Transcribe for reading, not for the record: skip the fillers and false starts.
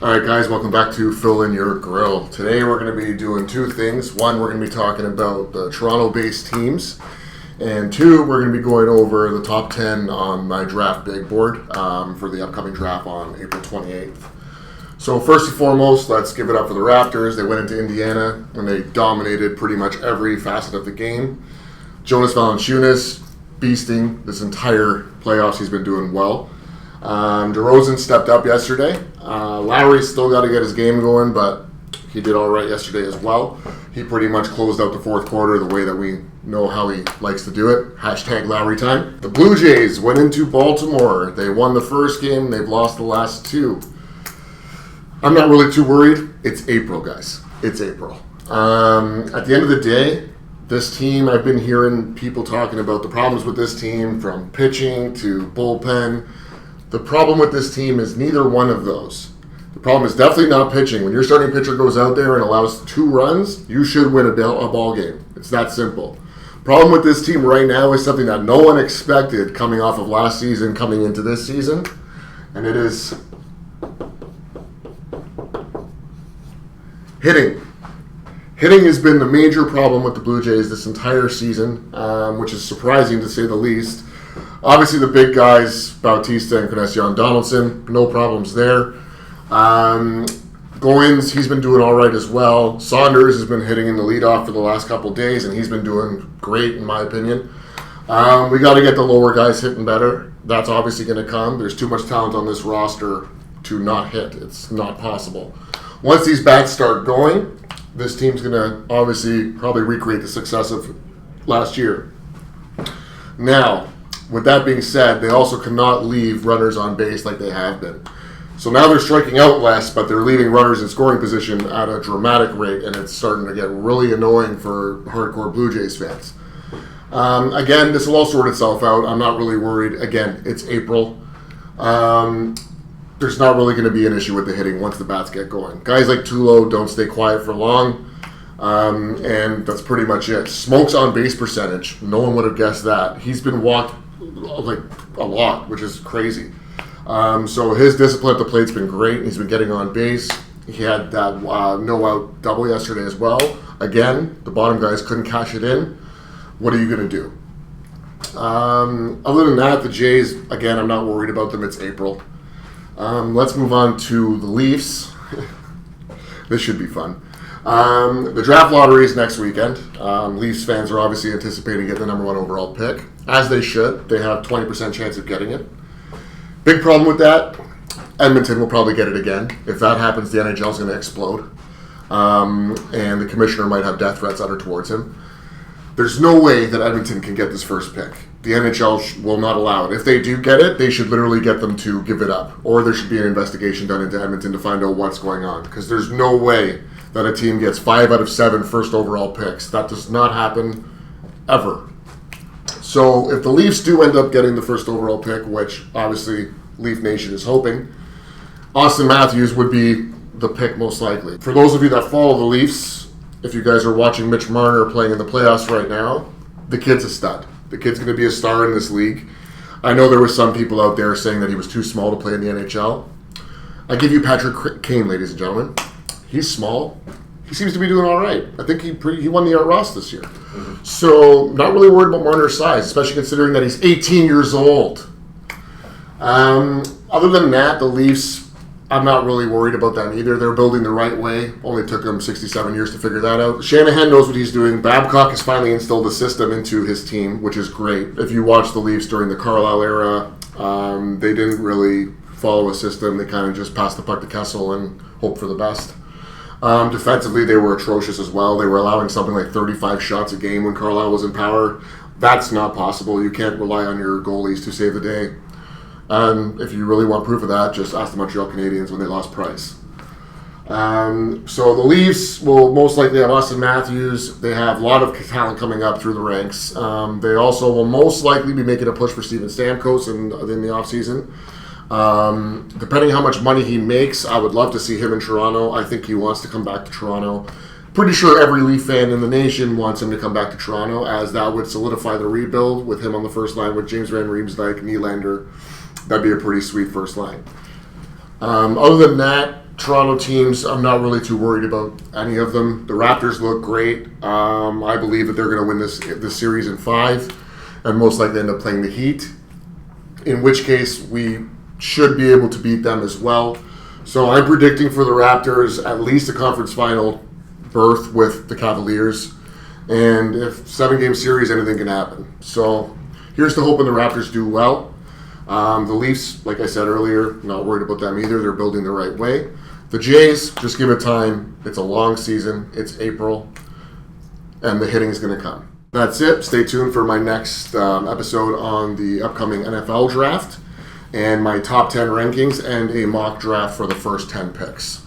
All right, guys, welcome back to Fill in Your Grill. Today we're going to be doing two things. One, we're going to be talking about the Toronto-based teams. And two, we're going to be going over the top 10 on my draft big board for the upcoming draft on April 28th. So first and foremost, let's give it up for the Raptors. They went into Indiana and they dominated pretty much every facet of the game. Jonas Valanciunas, beasting this entire playoffs. He's been doing well. DeRozan stepped up yesterday. Lowry still got to get his game going, but he did all right yesterday as well. He pretty much closed out the fourth quarter the way that we know how he likes to do it. Hashtag Lowry time. The Blue Jays went into Baltimore. They won the first game. They've lost the last two. I'm not really too worried. It's April, guys. It's April. At the end of the day, this team, I've been hearing people talking about the problems with this team from pitching to bullpen. The problem with this team is neither one of those. The problem is definitely not pitching. When your starting pitcher goes out there and allows 2 runs, you should win a ball game. It's that simple. Problem with this team right now is something that no one expected coming off of last season, coming into this season, and it is hitting. Hitting has been the major problem with the Blue Jays this entire season, which is surprising to say the least. Obviously, the big guys, Bautista and Concepcion Donaldson, no problems there. Goins, he's been doing all right as well. Saunders has been hitting in the leadoff for the last couple of days, and he's been doing great, in my opinion. We got to get the lower guys hitting better. That's obviously going to come. There's too much talent on this roster to not hit. It's not possible. Once these bats start going, this team's going to obviously probably recreate the success of last year. Now, with that being said, they also cannot leave runners on base like they have been. So now they're striking out less, but they're leaving runners in scoring position at a dramatic rate, and it's starting to get really annoying for hardcore Blue Jays fans. Again, this will all sort itself out. I'm not really worried. Again, it's April. There's not really going to be an issue with the hitting once the bats get going. Guys like Tulo don't stay quiet for long, and that's pretty much it. Smoke's on base percentage. No one would have guessed that. He's been walked like a lot, which is crazy. So his discipline at the plate's been great. He's been getting on base. He had that no-out double yesterday as well. Again, the bottom guys couldn't cash it in. What are you going to do? Other than that, the Jays, again, I'm not worried about them. It's April. Let's move on to the Leafs. This should be fun. The draft lottery is next weekend. Leafs fans are obviously anticipating getting the number 1 overall pick. As they should. They have 20% chance of getting it. Big problem with that, Edmonton will probably get it again. If that happens, the NHL is going to explode. And the commissioner might have death threats uttered towards him. There's no way that Edmonton can get this first pick. The NHL will not allow it. If they do get it, they should literally get them to give it up. Or there should be an investigation done into Edmonton to find out what's going on. Because there's no way that a team gets 5 out of 7 first overall picks. That does not happen ever. So if the Leafs do end up getting the first overall pick, which obviously Leaf Nation is hoping, Austin Matthews would be the pick most likely. For those of you that follow the Leafs, if you guys are watching Mitch Marner playing in the playoffs right now, the kid's a stud. The kid's going to be a star in this league. I know there were some people out there saying that he was too small to play in the NHL. I give you Patrick Kane, ladies and gentlemen. He's small. He seems to be doing all right. I think he won the Art Ross this year. Mm-hmm. So not really worried about Marner's size, especially considering that he's 18 years old. Other than that, the Leafs, I'm not really worried about them either. They're building the right way. Only took them 67 years to figure that out. Shanahan knows what he's doing. Babcock has finally instilled a system into his team, which is great. If you watch the Leafs during the Carlisle era, they didn't really follow a system. They kind of just passed the puck to Kessel and hoped for the best. Defensively, they were atrocious as well. They were allowing something like 35 shots a game when Carlisle was in power. That's not possible. You can't rely on your goalies to save the day. If you really want proof of that, just ask the Montreal Canadiens when they lost Price. So the Leafs will most likely have Austin Matthews. They have a lot of talent coming up through the ranks. They also will most likely be making a push for Steven Stamkos in the offseason. Depending how much money he makes, I would love to see him in Toronto. I think he wants to come back to Toronto. Pretty sure every Leaf fan in the nation wants him to come back to Toronto, as that would solidify the rebuild with him on the first line with James Van Riemsdyk, Nylander. That'd be a pretty sweet first line. Other than that, Toronto teams, I'm not really too worried about any of them. The Raptors look great. I believe that they're going to win this series in 5 and most likely end up playing the Heat, in which case we should be able to beat them as well. So I'm predicting for the Raptors at least a conference final berth with the Cavaliers. And if 7-game series, anything can happen. So here's to hoping the Raptors do well. The Leafs, like I said earlier, not worried about them either. They're building the right way. The Jays, just give it time. It's a long season. It's April. And the hitting is going to come. That's it. Stay tuned for my next episode on the upcoming NFL draft and my top 10 rankings and a mock draft for the first 10 picks.